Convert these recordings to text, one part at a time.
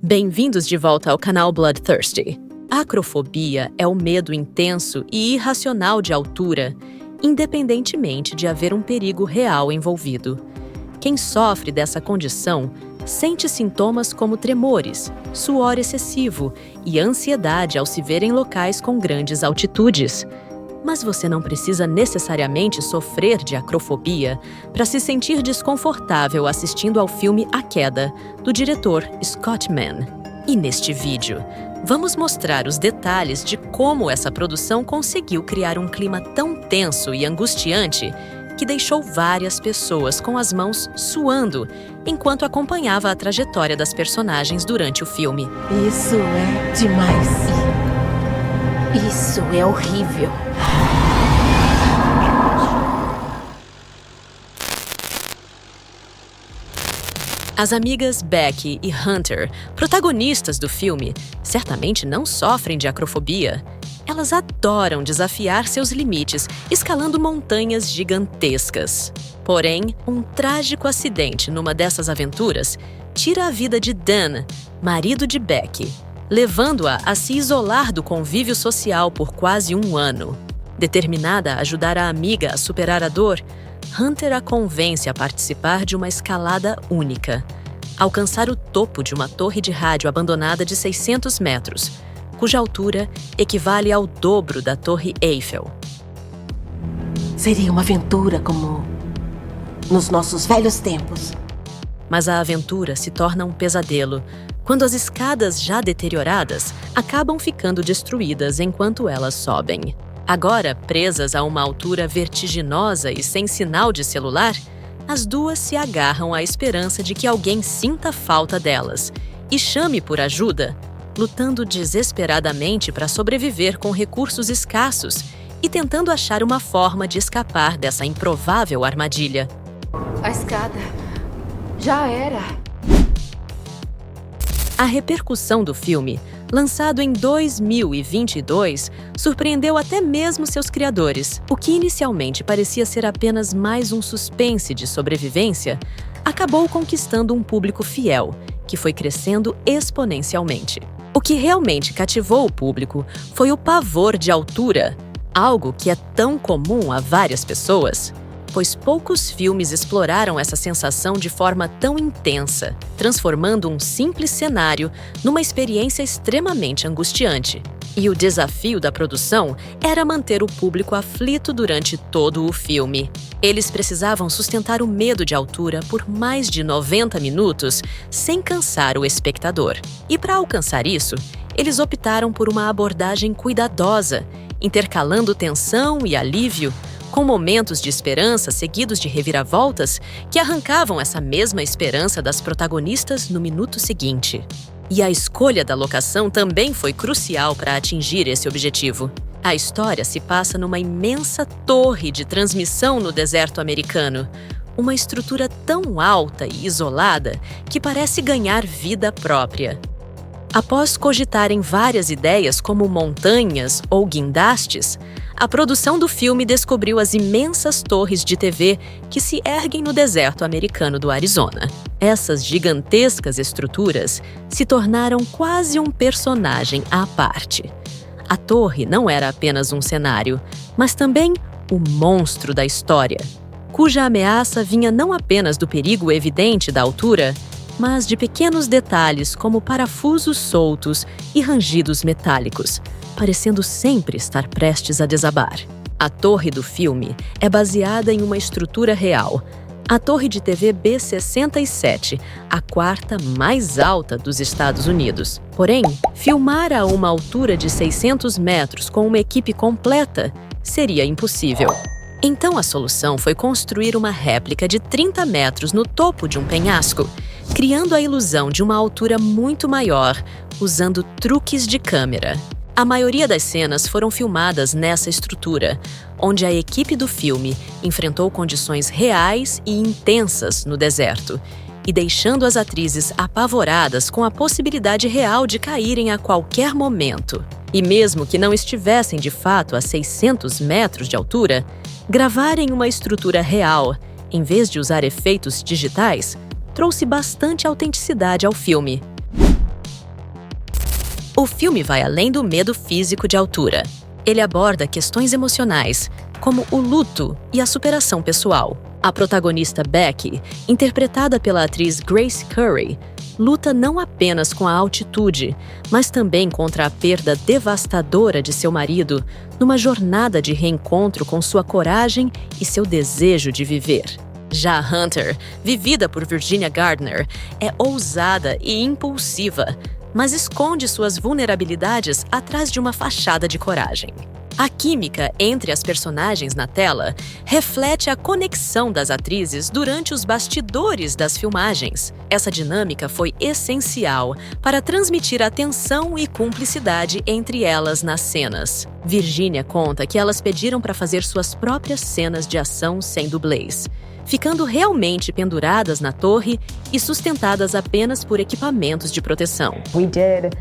Bem-vindos de volta ao canal Bloodthirsty. A acrofobia é o medo intenso e irracional de altura, independentemente de haver um perigo real envolvido. Quem sofre dessa condição sente sintomas como tremores, suor excessivo e ansiedade ao se ver em locais com grandes altitudes. Mas você não precisa necessariamente sofrer de acrofobia para se sentir desconfortável assistindo ao filme A Queda, do diretor Scott Mann. E neste vídeo, vamos mostrar os detalhes de como essa produção conseguiu criar um clima tão tenso e angustiante que deixou várias pessoas com as mãos suando enquanto acompanhava a trajetória das personagens durante o filme. Isso é demais. Isso é horrível. As amigas Becky e Hunter, protagonistas do filme, certamente não sofrem de acrofobia. Elas adoram desafiar seus limites, escalando montanhas gigantescas. Porém, um trágico acidente numa dessas aventuras tira a vida de Dan, marido de Becky, levando-a a se isolar do convívio social por quase um ano. Determinada a ajudar a amiga a superar a dor, Hunter a convence a participar de uma escalada única, alcançar o topo de uma torre de rádio abandonada de 600 metros, cuja altura equivale ao dobro da Torre Eiffel. Seria uma aventura como nos nossos velhos tempos. Mas a aventura se torna um pesadelo, quando as escadas já deterioradas acabam ficando destruídas enquanto elas sobem. Agora, presas a uma altura vertiginosa e sem sinal de celular, as duas se agarram à esperança de que alguém sinta falta delas e chame por ajuda, lutando desesperadamente para sobreviver com recursos escassos e tentando achar uma forma de escapar dessa improvável armadilha. A escada já era. A repercussão do filme, lançado em 2022, surpreendeu até mesmo seus criadores. O que inicialmente parecia ser apenas mais um suspense de sobrevivência, acabou conquistando um público fiel, que foi crescendo exponencialmente. O que realmente cativou o público foi o pavor de altura, algo que é tão comum a várias pessoas, pois poucos filmes exploraram essa sensação de forma tão intensa, transformando um simples cenário numa experiência extremamente angustiante. E o desafio da produção era manter o público aflito durante todo o filme. Eles precisavam sustentar o medo de altura por mais de 90 minutos, sem cansar o espectador. E para alcançar isso, eles optaram por uma abordagem cuidadosa, intercalando tensão e alívio, com momentos de esperança seguidos de reviravoltas que arrancavam essa mesma esperança das protagonistas no minuto seguinte. E a escolha da locação também foi crucial para atingir esse objetivo. A história se passa numa imensa torre de transmissão no deserto americano, uma estrutura tão alta e isolada que parece ganhar vida própria. Após cogitarem várias ideias como montanhas ou guindastes, a produção do filme descobriu as imensas torres de TV que se erguem no deserto americano do Arizona. Essas gigantescas estruturas se tornaram quase um personagem à parte. A torre não era apenas um cenário, mas também o monstro da história, cuja ameaça vinha não apenas do perigo evidente da altura, mas de pequenos detalhes como parafusos soltos e rangidos metálicos, parecendo sempre estar prestes a desabar. A torre do filme é baseada em uma estrutura real, a Torre de TV B-67, a quarta mais alta dos Estados Unidos. Porém, filmar a uma altura de 600 metros com uma equipe completa seria impossível. Então a solução foi construir uma réplica de 30 metros no topo de um penhasco, criando a ilusão de uma altura muito maior, usando truques de câmera. A maioria das cenas foram filmadas nessa estrutura, onde a equipe do filme enfrentou condições reais e intensas no deserto, e deixando as atrizes apavoradas com a possibilidade real de caírem a qualquer momento. E mesmo que não estivessem de fato a 600 metros de altura, gravar em uma estrutura real, em vez de usar efeitos digitais, trouxe bastante autenticidade ao filme. O filme vai além do medo físico de altura. Ele aborda questões emocionais, como o luto e a superação pessoal. A protagonista Becky, interpretada pela atriz Grace Curry, luta não apenas com a altitude, mas também contra a perda devastadora de seu marido, numa jornada de reencontro com sua coragem e seu desejo de viver. Já Hunter, vivida por Virginia Gardner, é ousada e impulsiva, mas esconde suas vulnerabilidades atrás de uma fachada de coragem. A química entre as personagens na tela reflete a conexão das atrizes durante os bastidores das filmagens. Essa dinâmica foi essencial para transmitir a tensão e cumplicidade entre elas nas cenas. Virginia conta que elas pediram para fazer suas próprias cenas de ação sem dublês, ficando realmente penduradas na torre e sustentadas apenas por equipamentos de proteção. We did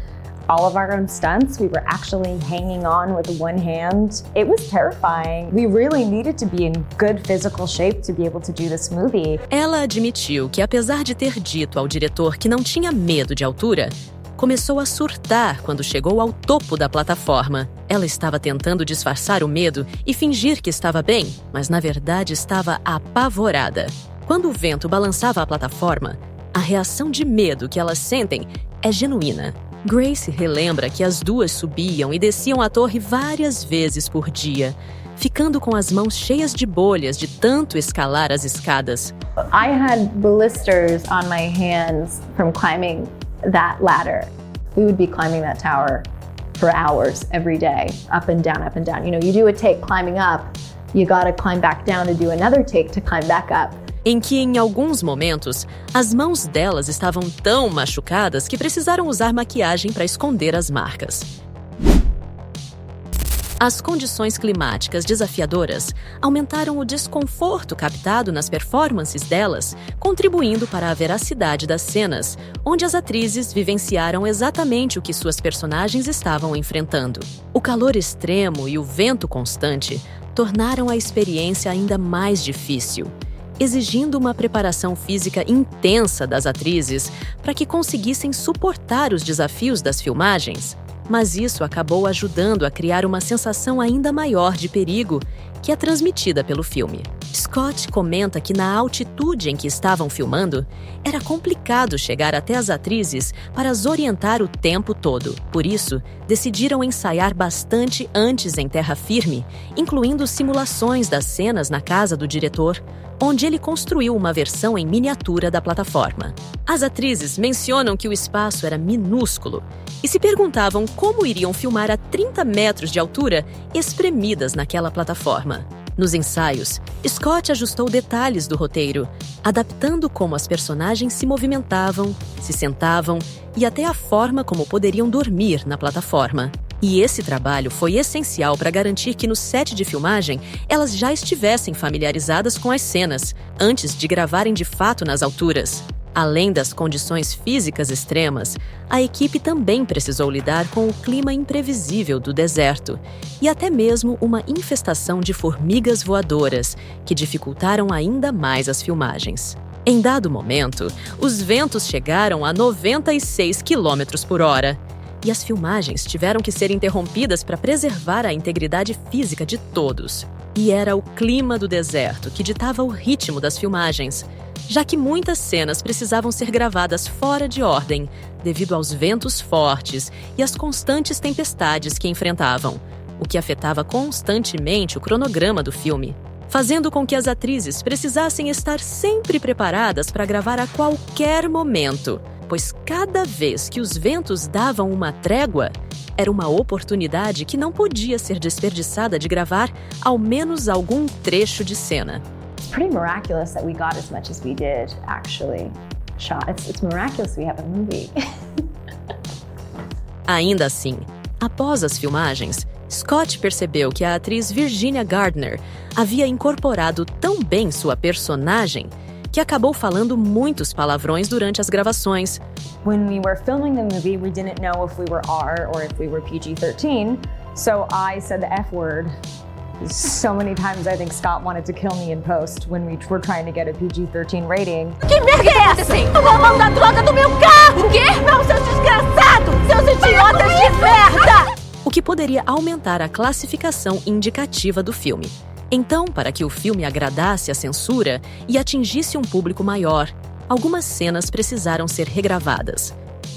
all of our own stunts. We were actually hanging on with one hand. It was terrifying. We really needed to be in good physical shape to be able to do this movie. Ela admitiu que, apesar de ter dito ao diretor que não tinha medo de altura, começou a surtar quando chegou ao topo da plataforma. Ela estava tentando disfarçar o medo e fingir que estava bem, mas na verdade estava apavorada. Quando o vento balançava a plataforma, a reação de medo que elas sentem é genuína. Grace relembra que as duas subiam e desciam a torre várias vezes por dia, ficando com as mãos cheias de bolhas de tanto escalar as escadas. I had blisters on my hands from climbing that ladder. We would be climbing that tower for hours every day, up and down, up and down. You know, you do a take climbing up, you gotta climb back down to do another take to climb back up. Em que, em alguns momentos, as mãos delas estavam tão machucadas que precisaram usar maquiagem para esconder as marcas. As condições climáticas desafiadoras aumentaram o desconforto captado nas performances delas, contribuindo para a veracidade das cenas, onde as atrizes vivenciaram exatamente o que suas personagens estavam enfrentando. O calor extremo e o vento constante tornaram a experiência ainda mais difícil, exigindo uma preparação física intensa das atrizes para que conseguissem suportar os desafios das filmagens. Mas isso acabou ajudando a criar uma sensação ainda maior de perigo que é transmitida pelo filme. Scott comenta que na altitude em que estavam filmando, era complicado chegar até as atrizes para as orientar o tempo todo. Por isso, decidiram ensaiar bastante antes em terra firme, incluindo simulações das cenas na casa do diretor, onde ele construiu uma versão em miniatura da plataforma. As atrizes mencionam que o espaço era minúsculo e se perguntavam como iriam filmar a 30 metros de altura espremidas naquela plataforma. Nos ensaios, Scott ajustou detalhes do roteiro, adaptando como as personagens se movimentavam, se sentavam e até a forma como poderiam dormir na plataforma. E esse trabalho foi essencial para garantir que no set de filmagem elas já estivessem familiarizadas com as cenas, antes de gravarem de fato nas alturas. Além das condições físicas extremas, a equipe também precisou lidar com o clima imprevisível do deserto e até mesmo uma infestação de formigas voadoras, que dificultaram ainda mais as filmagens. Em dado momento, os ventos chegaram a 96 km/h. E as filmagens tiveram que ser interrompidas para preservar a integridade física de todos. E era o clima do deserto que ditava o ritmo das filmagens, já que muitas cenas precisavam ser gravadas fora de ordem, devido aos ventos fortes e às constantes tempestades que enfrentavam, o que afetava constantemente o cronograma do filme, fazendo com que as atrizes precisassem estar sempre preparadas para gravar a qualquer momento, pois cada vez que os ventos davam uma trégua, era uma oportunidade que não podia ser desperdiçada de gravar ao menos algum trecho de cena. It's pretty miraculous that we got as much as we did, actually. It's miraculous we have a movie. Ainda assim, após as filmagens, Scott percebeu que a atriz Virginia Gardner havia incorporado tão bem sua personagem que acabou falando muitos palavrões durante as gravações. When we were filming the movie, we didn't know if we were R or if we were PG-13, so I said the F word. So many times I think Scott wanted to kill me in post when we were trying to get a PG-13 rating. Que merda é essa? Tu vai mandar droga do meu carro! O quê? Não, seus desgraçados! Seus idiotas de que poderia aumentar a classificação indicativa do filme. Então, para que o filme agradasse a censura e atingisse um público maior, algumas cenas precisaram ser regravadas.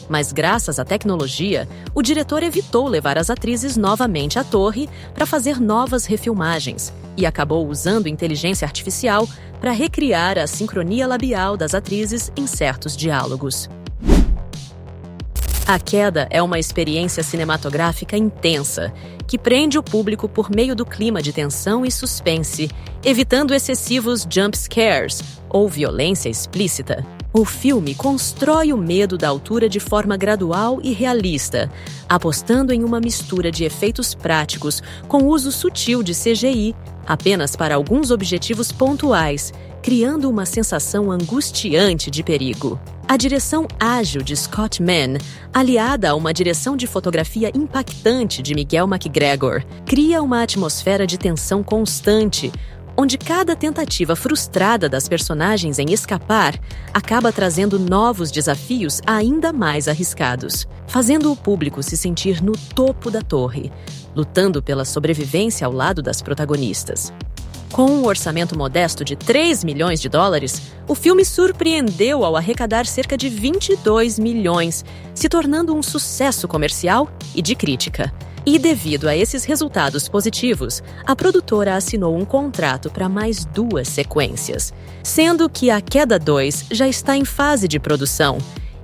Mas graças à tecnologia, o diretor evitou levar as atrizes novamente à torre para fazer novas refilmagens e acabou usando inteligência artificial para recriar a sincronia labial das atrizes em certos diálogos. A Queda é uma experiência cinematográfica intensa, que prende o público por meio do clima de tensão e suspense, evitando excessivos jump scares ou violência explícita. O filme constrói o medo da altura de forma gradual e realista, apostando em uma mistura de efeitos práticos com uso sutil de CGI, apenas para alguns objetivos pontuais, criando uma sensação angustiante de perigo. A direção ágil de Scott Mann, aliada a uma direção de fotografia impactante de Miguel MacGregor, cria uma atmosfera de tensão constante, onde cada tentativa frustrada das personagens em escapar acaba trazendo novos desafios ainda mais arriscados, fazendo o público se sentir no topo da torre, lutando pela sobrevivência ao lado das protagonistas. Com um orçamento modesto de 3 milhões de dólares, o filme surpreendeu ao arrecadar cerca de 22 milhões, se tornando um sucesso comercial e de crítica. E devido a esses resultados positivos, a produtora assinou um contrato para mais 2 sequências, sendo que A Queda 2 já está em fase de produção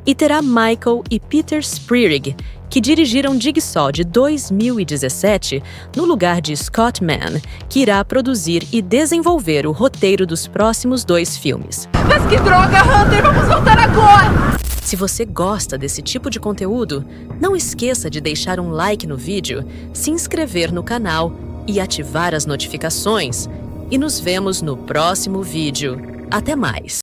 e terá Michael e Peter Spierig, que dirigiram Jigsaw de 2017, no lugar de Scott Mann, que irá produzir e desenvolver o roteiro dos próximos 2 filmes. Mas que droga, Hunter! Vamos voltar agora! Se você gosta desse tipo de conteúdo, não esqueça de deixar um like no vídeo, se inscrever no canal e ativar as notificações. E nos vemos no próximo vídeo. Até mais!